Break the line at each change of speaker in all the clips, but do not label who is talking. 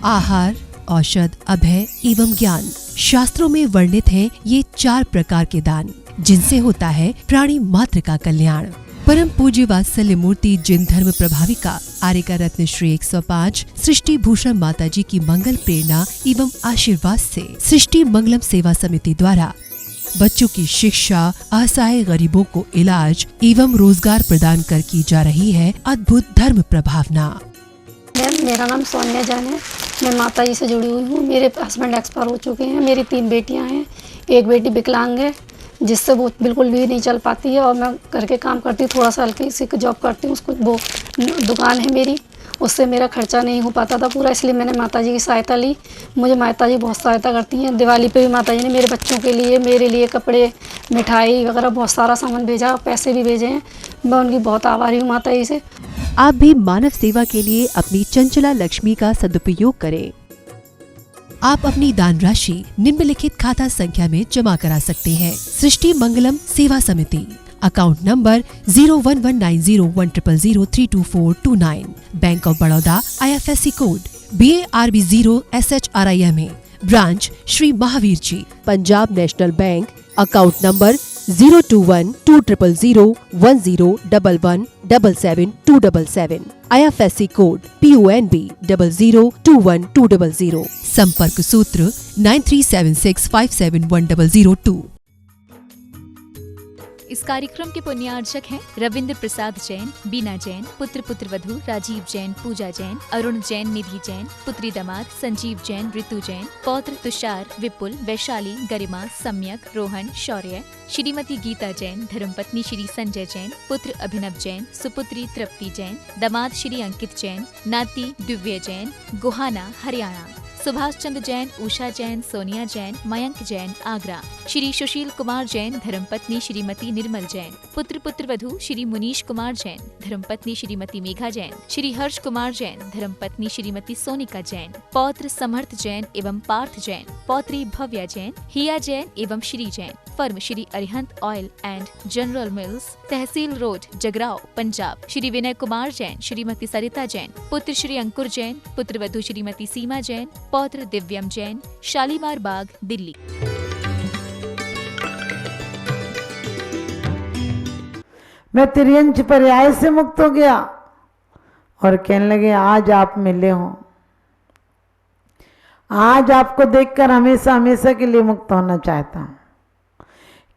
आहार, औषध, अभय एवं ज्ञान। शास्त्रों में वर्णित हैं ये 4 प्रकार के दान, जिनसे होता है प्राणी मात्र का कल्याण। परम पूज्य वात्सल्य मूर्ति जिन धर्म प्रभाविका आर्यका रत्न श्री 105 सृष्टि भूषण माता जी की मंगल प्रेरणा एवं आशीर्वाद से सृष्टि मंगलम सेवा समिति द्वारा बच्चों की शिक्षा, असहाय गरीबों को इलाज एवं रोजगार प्रदान कर की जा रही है अद्भुत धर्म प्रभावना।
मेरा नाम सोनिया जान है। मैं माता जी से जुड़ी हुई हूँ। मेरे हस्बैंड एक्सपायर हो चुके हैं। मेरी 3 बेटियाँ हैं। एक बेटी विकलांग है, जिससे वो बिल्कुल भी नहीं चल पाती है, और मैं घर के काम करती हूँ, थोड़ा सा हल्की सी जॉब करती हूँ। उसको वो दुकान है मेरी, उससे मेरा खर्चा नहीं हो पाता था पूरा, इसलिए मैंने माता जी की सहायता ली। मुझे माता जी बहुत सहायता करती हैं। दिवाली पे भी माता जी ने मेरे बच्चों के लिए, मेरे लिए कपड़े, मिठाई वगैरह बहुत सारा सामान भेजा, पैसे भी भेजे हैं। मैं उनकी बहुत आभारी हूँ माता जी से।
आप भी मानव सेवा के लिए अपनी चंचला लक्ष्मी का सदुपयोग करें। आप अपनी दान राशि निम्नलिखित खाता संख्या में जमा करा सकते हैं। सृष्टि Mangalam Seva Samiti, account number 01190100032429, bank of Baroda, IFSC code BARB 0SHRIMA, branch Shri Mahavir ji, Punjab national bank, account number 021220101177 IFSC code PONB 0021200, संपर्क सूत्र 9376571002।
इस कार्यक्रम के पुण्यार्चक हैं रविंद्र प्रसाद जैन, बीना जैन, पुत्र पुत्रवधू राजीव जैन, पूजा जैन, अरुण जैन, निधि जैन, पुत्री दामाद संजीव जैन, ऋतु जैन, पौत्र तुषार, विपुल, वैशाली, गरिमा, सम्यक, रोहन, शौर्य, श्रीमती गीता जैन, धर्मपत्नी श्री संजय जैन, पुत्र अभिनव जैन, सुपुत्री तृप्ति जैन, दामाद श्री अंकित जैन, नाती दिव्य जैन, गोहाना, हरियाणा, सुभाष चंद्र जैन, उषा जैन, सोनिया जैन, मयंक जैन, आगरा, श्री सुशील कुमार जैन, धर्मपत्नी श्रीमती निर्मल जैन, पुत्र पुत्रवधू श्री मुनीश कुमार जैन, धर्मपत्नी श्रीमती मेघा जैन, श्री हर्ष कुमार जैन, धर्मपत्नी श्रीमती सोनिका जैन, पौत्र समर्थ जैन एवं पार्थ जैन, पौत्री भव्या जैन, हिया जैन एवं Shri Jain, firm Shri Arihant oil and general mills, तहसील रोड, जगराव, पंजाब, श्री विनय कुमार जैन, श्रीमती सरिता जैन, पुत्र श्री अंकुर जैन, पुत्रवधू श्रीमती सीमा जैन, पौत्र दिव्यम जैन, शालीमार बाग, दिल्ली।
मैं तिर्यंच पर्याय से मुक्त हो गया और कहने लगे आज आप मिले हो, आज आपको देखकर हमेशा हमेशा के लिए मुक्त होना चाहता हूं।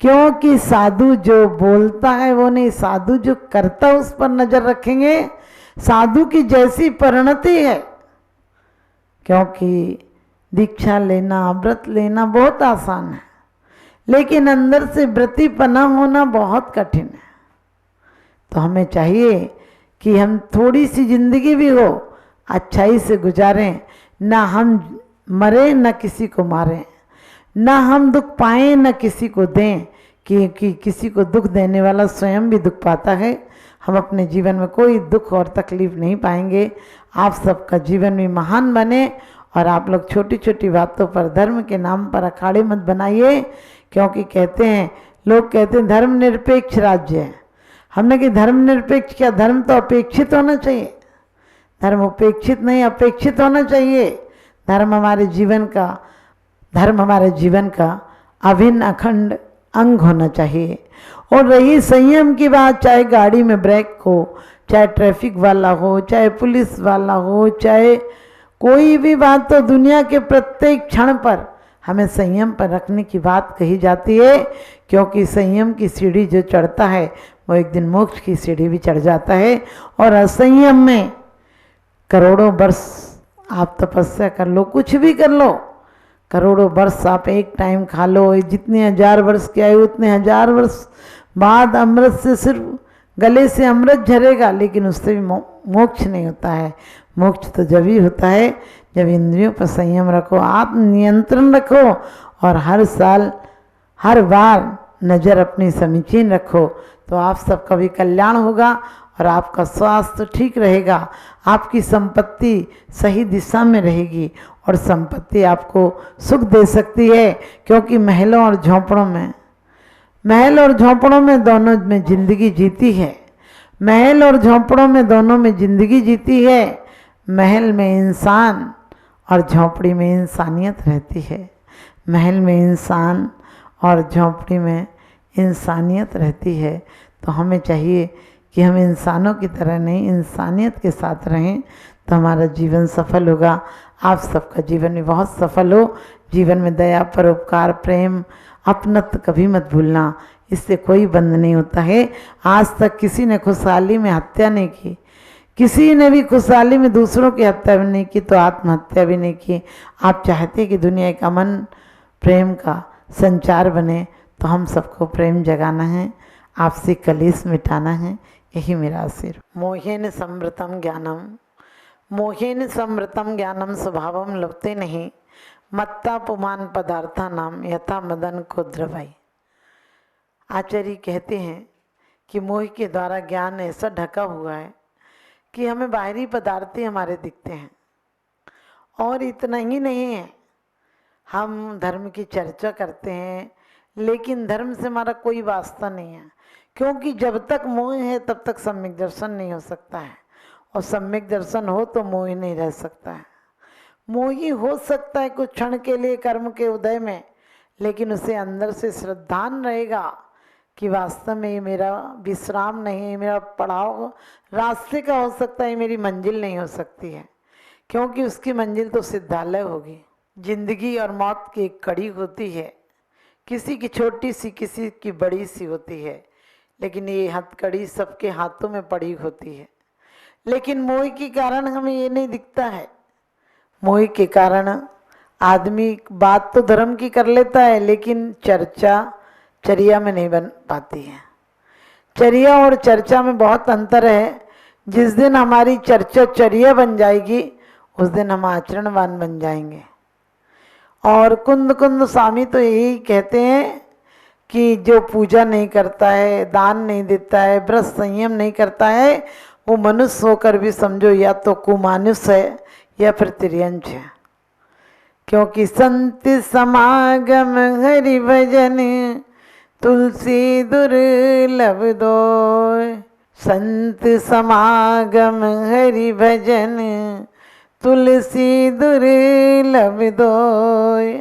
क्योंकि साधु जो बोलता है वो नहीं, साधु जो करता है उस पर नजर रखेंगे। साधु की जैसी परिणति है, क्योंकि दीक्षा लेना, व्रत लेना बहुत आसान है, लेकिन अंदर से व्रतीपना होना बहुत कठिन है। तो हमें चाहिए कि हम थोड़ी सी जिंदगी भी हो अच्छाई से गुजारें, ना हम मरे न किसी को मारें, ना हम दुख पाएं न किसी को दें, कि किसी को दुख देने वाला स्वयं भी दुख पाता है। हम अपने जीवन में कोई दुख और तकलीफ नहीं पाएंगे। आप सबका जीवन भी महान बने, और आप लोग छोटी छोटी बातों पर, धर्म के नाम पर अखाड़े मत बनाइए, क्योंकि कहते हैं, लोग कहते हैं धर्म निरपेक्ष राज्य है। हमने कि धर्म निरपेक्ष क्या, धर्म तो अपेक्षित होना चाहिए। धर्म उपेक्षित नहीं, अपेक्षित होना चाहिए। धर्म हमारे जीवन का अभिन्न अखंड अंग होना चाहिए। और रही संयम की बात, चाहे गाड़ी में ब्रेक हो, चाहे ट्रैफिक वाला हो, चाहे पुलिस वाला हो, चाहे कोई भी बात, तो दुनिया के प्रत्येक क्षण पर हमें संयम पर रखने की बात कही जाती है। क्योंकि संयम की सीढ़ी जो चढ़ता है वो एक दिन मोक्ष की सीढ़ी भी चढ़ जाता है। और असंयम में करोड़ों वर्ष आप तपस्या कर लो, कुछ भी कर लो, करोड़ों वर्ष आप एक टाइम खा लो, जितने 1000 वर्ष के आयु उतने 1000 वर्ष बाद अमृत से सिर्फ गले से अमृत झरेगा, लेकिन उससे भी मोक्ष नहीं होता है। मोक्ष तो जब ही होता है जब इंद्रियों पर संयम रखो, आत्म नियंत्रण रखो, और हर साल हर बार नज़र अपनी समीचीन रखो, तो आप सबका भी कल्याण होगा और आपका स्वास्थ्य ठीक रहेगा। आपकी संपत्ति सही दिशा में रहेगी, और संपत्ति आपको सुख दे सकती है। क्योंकि महलों और झोंपड़ों में दोनों में जिंदगी जीती है। महल और झोंपड़ों में दोनों में जिंदगी जीती है। महल में इंसान और झोंपड़ी में इंसानियत रहती है। महल में इंसान और झोंपड़ी में इंसानियत रहती है। तो हमें चाहिए कि हम इंसानों की तरह नहीं, इंसानियत के साथ रहें, तो हमारा जीवन सफल होगा। आप सबका जीवन भी बहुत सफल हो। जीवन में दया, परोपकार, प्रेम, अपनत्व कभी मत भूलना, इससे कोई बंध नहीं होता है। आज तक किसी ने खुशहाली में हत्या नहीं की, किसी ने भी खुशहाली में दूसरों की हत्या भी नहीं की, तो आत्महत्या भी नहीं की। आप चाहते कि दुनिया एक अमन प्रेम का संचार बने, तो हम सबको प्रेम जगाना है, आपसे कलेश मिटाना है, यही मेरा आशीर्वाद। मोहेन समृतम ज्ञानम, मोहेन समृतम ज्ञानम स्वभावम लभते नहीं, मत्ता पुमान पदार्था नाम यथा मदन को द्रवाई। आचार्य कहते हैं कि मोह के द्वारा ज्ञान ऐसा ढका हुआ है कि हमें बाहरी पदार्थ ही हमारे दिखते हैं। और इतना ही नहीं है, हम धर्म की चर्चा करते हैं, लेकिन धर्म से हमारा कोई वास्ता नहीं है, क्योंकि जब तक मोह है तब तक सम्यक दर्शन नहीं हो सकता है, और सम्यक दर्शन हो तो मोह नहीं रह सकता है। मोही हो सकता है कुछ क्षण के लिए कर्म के उदय में, लेकिन उसे अंदर से श्रद्धान रहेगा कि वास्तव में ये मेरा विश्राम नहीं है, मेरा पड़ाव रास्ते का हो सकता है, मेरी मंजिल नहीं हो सकती है, क्योंकि उसकी मंजिल तो सिद्धालय होगी। जिंदगी और मौत की एक कड़ी होती है, किसी की छोटी सी, किसी की बड़ी सी होती है, लेकिन ये हथकड़ी सबके हाथों में पड़ी होती है। लेकिन मोह के कारण हमें ये नहीं दिखता है। मोह के कारण आदमी बात तो धर्म की कर लेता है, लेकिन चर्चा चर्या में नहीं बन पाती है। चर्या और चर्चा में बहुत अंतर है। जिस दिन हमारी चर्चा चर्या बन जाएगी, उस दिन हम आचरणवान बन जाएंगे। और कुंद कुंद स्वामी तो यही कहते हैं कि जो पूजा नहीं करता है, दान नहीं देता है, व्रत संयम नहीं करता है, वो मनुष्य होकर भी समझो या तो कुमानुष है या फिर तिर्यंच है। क्योंकि संत समागम हरि भजन तुलसी दुर्लभ दोय, संत समागम हरि भजन तुलसी दुर्लभ दोय,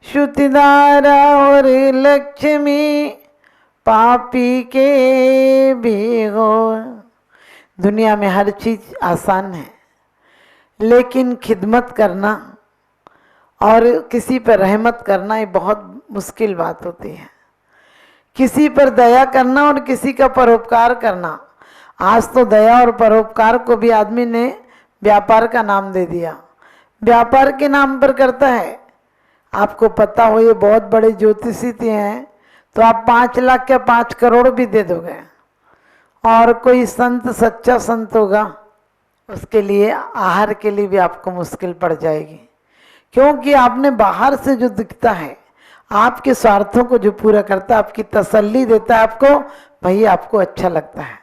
श्रुतिधारा और लक्ष्मी पापी के भी हो। दुनिया में हर चीज आसान है, लेकिन खिदमत करना और किसी पर रहमत करना ये बहुत मुश्किल बात होती है। किसी पर दया करना और किसी का परोपकार करना, आज तो दया और परोपकार को भी आदमी ने व्यापार का नाम दे दिया, व्यापार के नाम पर करता है। आपको पता हो, ये बहुत बड़े ज्योतिषी हैं, तो आप 5 लाख या 5 करोड़ भी दे दोगे, और कोई संत सच्चा संत होगा, उसके लिए आहार के लिए भी आपको मुश्किल पड़ जाएगी, क्योंकि आपने बाहर से जो दिखता है, आपके स्वार्थों को जो पूरा करता है, आपकी तसल्ली देता है आपको, वही आपको अच्छा लगता है।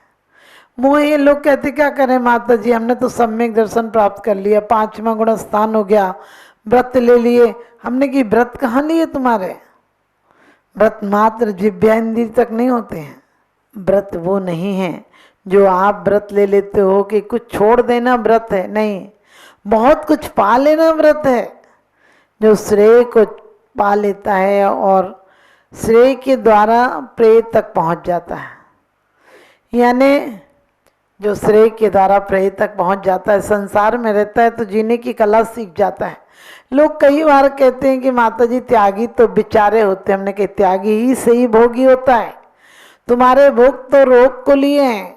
मोह ये लोग कहते क्या करें माता जी, हमने तो सम्यक दर्शन प्राप्त कर लिया, 5वां गुण स्थान हो गया, व्रत ले लिए। हमने कि व्रत कहाँ लिए तुम्हारे? व्रत मात्र जिह्वाइंद्रिय तक नहीं होते हैं। व्रत वो नहीं है जो आप व्रत ले लेते हो कि कुछ छोड़ देना व्रत है, नहीं, बहुत कुछ पा लेना व्रत है। जो श्रेय को पा लेता है और श्रेय के द्वारा प्रेय तक पहुंच जाता है, यानी जो श्रेय के द्वारा प्रेय तक पहुंच जाता है, संसार में रहता है तो जीने की कला सीख जाता है। लोग कई बार कहते हैं कि माता जी त्यागी तो बेचारे होते हैं। हमने कहा त्यागी ही सही भोगी होता है, तुम्हारे भोग तो रोग को लिए हैं।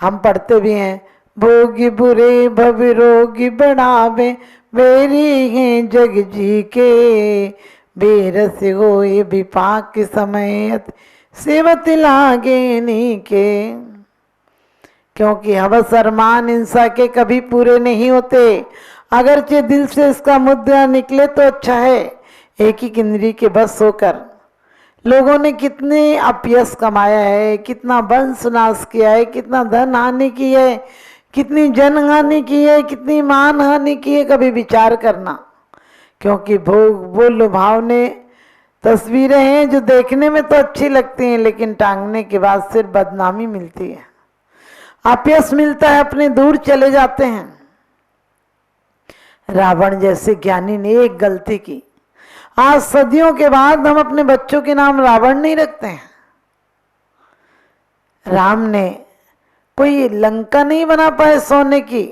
हम पढ़ते भी हैं, भोगी बुरे भव रोगी बढ़ावे, बेरी हैं जग जी के, बेरस हो ये विपाक समय सेवत लागे नी के। क्योंकि हवस अरमान इंसान के कभी पूरे नहीं होते, अगरचे दिल से इसका मुद्दा निकले तो अच्छा है। एक ही इंद्रिय के बस होकर लोगों ने कितने अपयश कमाया है, कितना वंश नाश किया है, कितना धन हानि की है, कितनी जन हानि की है, कितनी मान हानि की है, कभी विचार करना। क्योंकि भोग वो लुभावने तस्वीरें हैं जो देखने में तो अच्छी लगती हैं, लेकिन टांगने के बाद सिर्फ बदनामी मिलती है, अपयश मिलता है, अपने दूर चले जाते हैं। रावण जैसे ज्ञानी ने एक गलती की। आज सदियों के बाद हम अपने बच्चों के नाम रावण नहीं रखते हैं। राम ने कोई लंका नहीं बना पाए सोने की,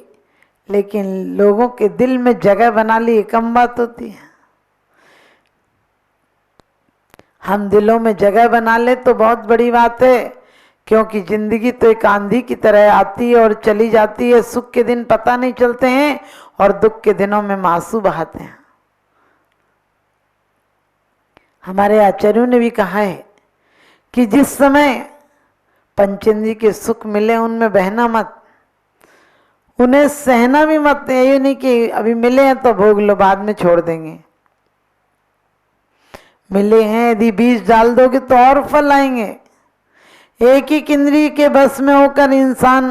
लेकिन लोगों के दिल में जगह बना ली, कम बात होती है। हम दिलों में जगह बना ले तो बहुत बड़ी बात है, क्योंकि जिंदगी तो एक आंधी की तरह आती है और चली जाती है। सुख के दिन पता नहीं चलते हैं और दुख के दिनों में आंसू बहाते हैं। हमारे आचार्यों ने भी कहा है कि जिस समय पंचेंद्रिय के सुख मिले उनमें बहना मत, उन्हें सहना भी मत। ये नहीं कि अभी मिले हैं तो भोग लो, बाद में छोड़ देंगे। मिले हैं यदि बीज डाल दोगे तो और फल आएंगे। एक एक इंद्रिय के बस में होकर इंसान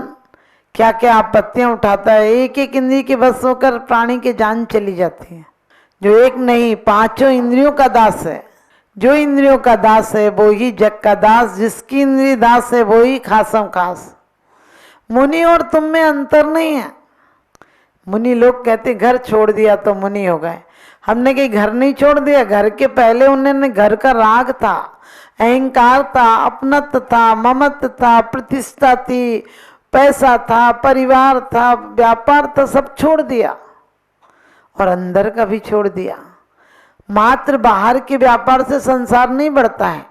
क्या क्या आपत्तियां उठाता है। एक एक इंद्रिय के बस होकर प्राणी की जान चली जाती है। जो एक नहीं, पांचों इंद्रियों का दास है। जो इंद्रियों का दास है वो ही जग का दास। जिसकी इंद्रिय दास है वो ही खासम खास। मुनि और तुम में अंतर नहीं है। मुनि लोग कहते घर छोड़ दिया तो मुनि हो गए। हमने कहीं घर नहीं छोड़ दिया। घर के पहले उन्होंने घर का राग था, अहंकार था, अपनत्व था, ममत्व था, प्रतिष्ठा थी, पैसा था, परिवार था, व्यापार था, सब छोड़ दिया और अंदर का भी छोड़ दिया। मात्र बाहर के व्यापार से संसार नहीं बढ़ता है,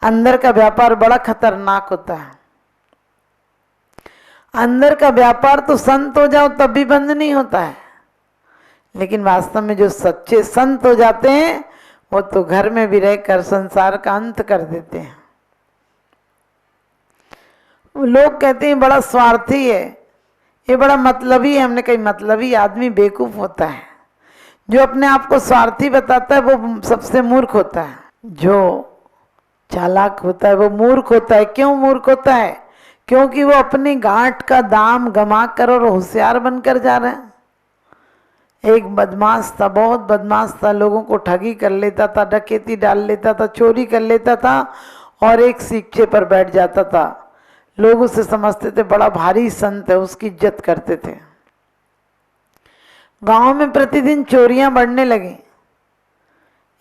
अंदर का व्यापार बड़ा खतरनाक होता है। अंदर का व्यापार तो संत हो जाओ तब भी बंद नहीं होता है, लेकिन वास्तव में जो सच्चे संत हो जाते हैं वो तो घर में भी रहकर संसार का अंत कर देते हैं। लोग कहते हैं बड़ा स्वार्थी है, ये बड़ा मतलबी है। हमने कही मतलबी आदमी बेवकूफ होता है। जो अपने आप को स्वार्थी बताता है वो सबसे मूर्ख होता है। जो चालाक होता है वो मूर्ख होता है। क्यों मूर्ख होता है? क्योंकि वो अपनी गांठ का दाम गमा कर और होशियार बनकर जा रहे हैं। एक बदमाश था, बहुत बदमाश था, लोगों को ठगी कर लेता था, डकैती डाल लेता था, चोरी कर लेता था और एक शिक्षे पर बैठ जाता था। लोग उसे समझते थे बड़ा भारी संत है, उसकी इज्जत करते थे। गांव में प्रतिदिन चोरियां बढ़ने लगी।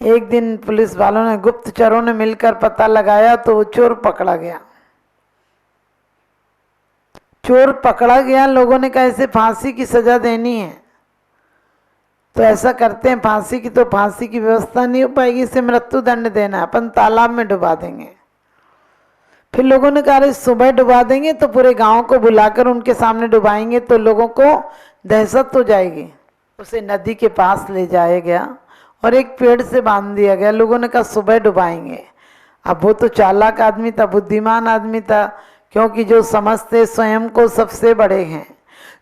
एक दिन पुलिस वालों ने, गुप्तचरों ने मिलकर पता लगाया तो वो चोर पकड़ा गया। चोर पकड़ा गया, लोगों ने कहा इसे फांसी की सजा देनी है। तो ऐसा करते हैं, फांसी की तो फांसी की व्यवस्था नहीं हो पाएगी, इसे मृत्यु दंड देना है, अपन तालाब में डुबा देंगे। फिर लोगों ने कहा सुबह डुबा देंगे तो पूरे गांव को बुलाकर उनके सामने डुबाएंगे तो लोगों को दहशत हो जाएगी। उसे नदी के पास ले जाया गया और एक पेड़ से बांध दिया गया। लोगों ने कहा सुबह डुबाएंगे। अब वो तो चालाक आदमी था, बुद्धिमान आदमी था, क्योंकि जो समझते स्वयं को सबसे बड़े हैं,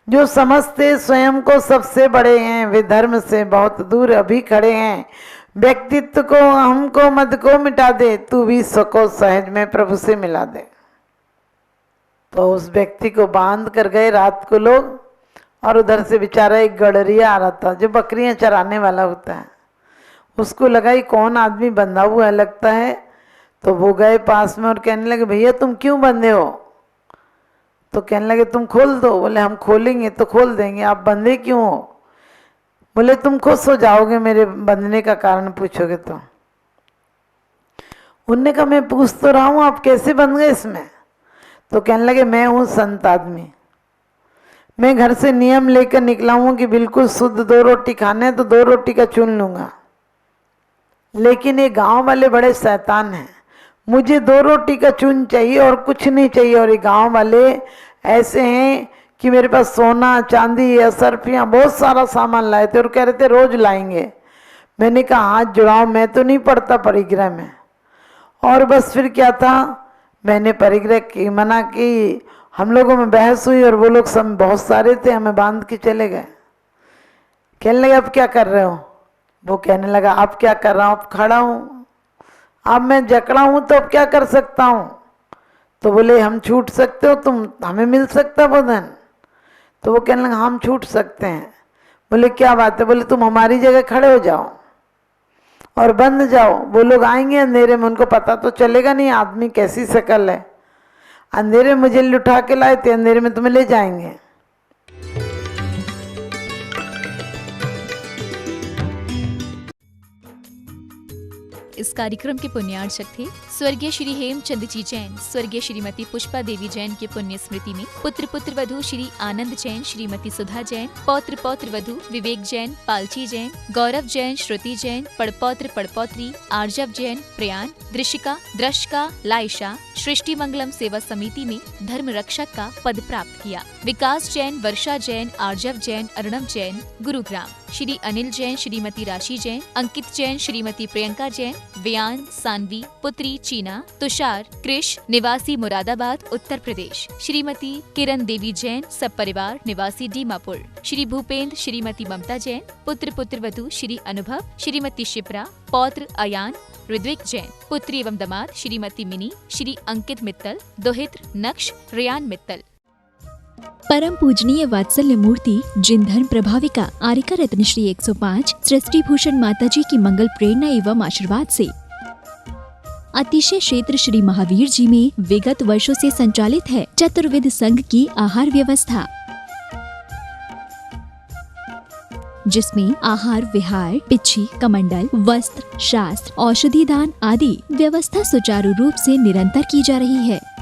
जो समझते स्वयं को सबसे बड़े हैं, वे धर्म से बहुत दूर अभी खड़े हैं। व्यक्तित्व को, हमको, मद को मिटा दे, तू भी सको सहज में प्रभु से मिला दे। तो उस व्यक्ति को बांध कर गए रात को लोग, और उधर से बेचारा एक गडरिया आ रहा था जो बकरियां चराने वाला होता है। उसको लगा ये कौन आदमी बंधा हुआ है लगता है, तो वो गए पास में और कहने लगे भैया तुम क्यों बंधे हो? तो कहने लगे तुम खोल दो। बोले हम खोलेंगे तो खोल देंगे, आप बंधे क्यों हो? बोले तुम खुश हो जाओगे मेरे बंधने का कारण पूछोगे तो। उनने कहा मैं पूछ तो रहा हूं आप कैसे बंध गए इसमें? तो कहने लगे मैं हूं संत आदमी, मैं घर से नियम लेकर निकला हूं कि बिल्कुल शुद्ध 2 रोटी खाने तो 2 रोटी का चुन लूंगा, लेकिन ये गांव वाले बड़े शैतान हैं, मुझे 2 रोटी का चून चाहिए और कुछ नहीं चाहिए। और ये गांव वाले ऐसे हैं कि मेरे पास सोना चांदी असरफियाँ बहुत सारा सामान लाए थे और कह रहे थे रोज लाएंगे। मैंने कहा हाथ जुड़ाओ, मैं तो नहीं पड़ता परिग्रह में। और बस फिर क्या था, मैंने परिग्रह की मना की, हम लोगों में बहस हुई और वो लोग सब बहुत सारे थे, हमें बांध के चले गए। कहने लगे अब क्या कर रहे हो? वो कहने लगा अब क्या कर रहा हूँ, अब खड़ा हूँ, अब मैं जकड़ा हूँ तो अब क्या कर सकता हूँ? तो बोले हम छूट सकते हो तुम, हमें मिल सकता है वो धन? तो वो कहने लगा हम छूट सकते हैं। बोले क्या बात है? बोले तुम हमारी जगह खड़े हो जाओ और बंद जाओ, वो लोग आएंगे अंधेरे में, उनको पता तो चलेगा नहीं आदमी कैसी शक्ल है। अंधेरे में मुझे लुटा के लाए थे, अंधेरे में तुम्हें ले जाएंगे।
इस कार्यक्रम के पुण्यार्चक थे स्वर्गीय श्री हेमचंद जी जैन, स्वर्गीय श्रीमती पुष्पा देवी जैन के पुण्य स्मृति में पुत्र वधू श्री आनंद जैन, श्रीमती सुधा जैन, पौत्र वधू विवेक जैन, पालची जैन, गौरव जैन, श्रुति जैन, पड़पौत्री आर्जव जैन, प्रयान, दृशिका, लाइशा सृष्टि मंगलम सेवा समिति में धर्म रक्षक का पद प्राप्त किया। विकास जैन, वर्षा जैन, आर्जव जैन, अर्णव जैन, गुरुग्राम, श्री अनिल जैन, श्रीमती राशि जैन, अंकित जैन, श्रीमती प्रियंका जैन, व्यान, सानवी, पुत्री चीना, तुषार, कृष, निवासी मुरादाबाद, उत्तर प्रदेश, श्रीमती किरण देवी जैन, सब परिवार, निवासी दीमापुर, श्री भूपेंद्र, श्रीमती ममता जैन, पुत्र वधू श्री अनुभव, श्रीमती शिप्रा, पौत्र अयान, ऋद्विक जैन, पुत्री एवं दामाद श्रीमती मिनी, श्री अंकित मित्तल, दोहित्र नक्श, रियान मित्तल।
परम पूजनीय वात्सल्य मूर्ति जिन धर्म प्रभाविका आरिका रत्न श्री 105 सृष्टि भूषण माता जी की मंगल प्रेरणा एवं आशीर्वाद से अतिशय क्षेत्र श्री महावीर जी में विगत वर्षों से संचालित है चतुर्विध संघ की आहार व्यवस्था, जिसमें आहार विहार, पिच्छी, कमंडल, वस्त्र, शास्त्र, औषधि दान आदि व्यवस्था सुचारू रूप से निरंतर की जा रही है।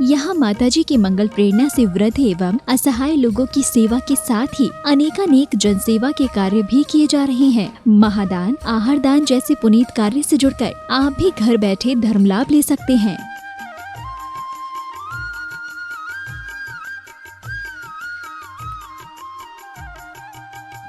यहाँ माताजी की मंगल प्रेरणा से वृद्ध एवं असहाय लोगों की सेवा के साथ ही अनेकानेक जनसेवा के कार्य भी किए जा रहे हैं। महादान, आहार दान जैसे पुनीत कार्य से जुड़कर आप भी घर बैठे धर्म लाभ ले सकते हैं।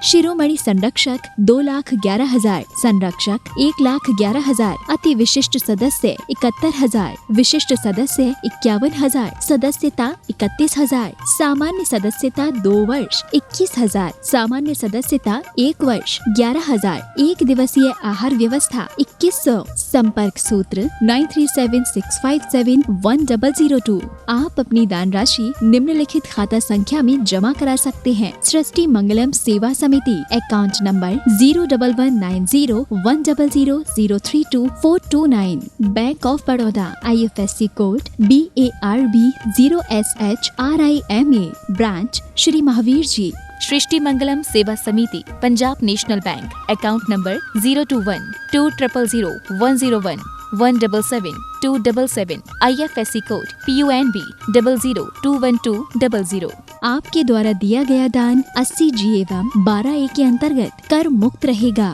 शिरोमणि संरक्षक 2,11,000, संरक्षक 1,11,000, अति विशिष्ट सदस्य 71,000, विशिष्ट सदस्य 51,000, सदस्यता 31,000, सामान्य सदस्यता 2 वर्ष 21,000, सामान्य सदस्यता 1 वर्ष 11,000, एक दिवसीय आहार व्यवस्था 2100, संपर्क सूत्र 9376571002। आप अपनी दान राशि निम्नलिखित खाता संख्या में जमा करा सकते हैं। सृष्टि Mangalam Seva Samiti, account number 011901000032429, bank of Baroda, IFSC code BARB 0SHRIMA, branch Shri Mahavir ji.
Srishti Mangalam Seva Samiti, Punjab national bank, account number 021-2001-101-177-277, IFSC code PUNB 0021200।
आपके द्वारा दिया गया दान 80G एवं 12A के अंतर्गत कर मुक्त रहेगा।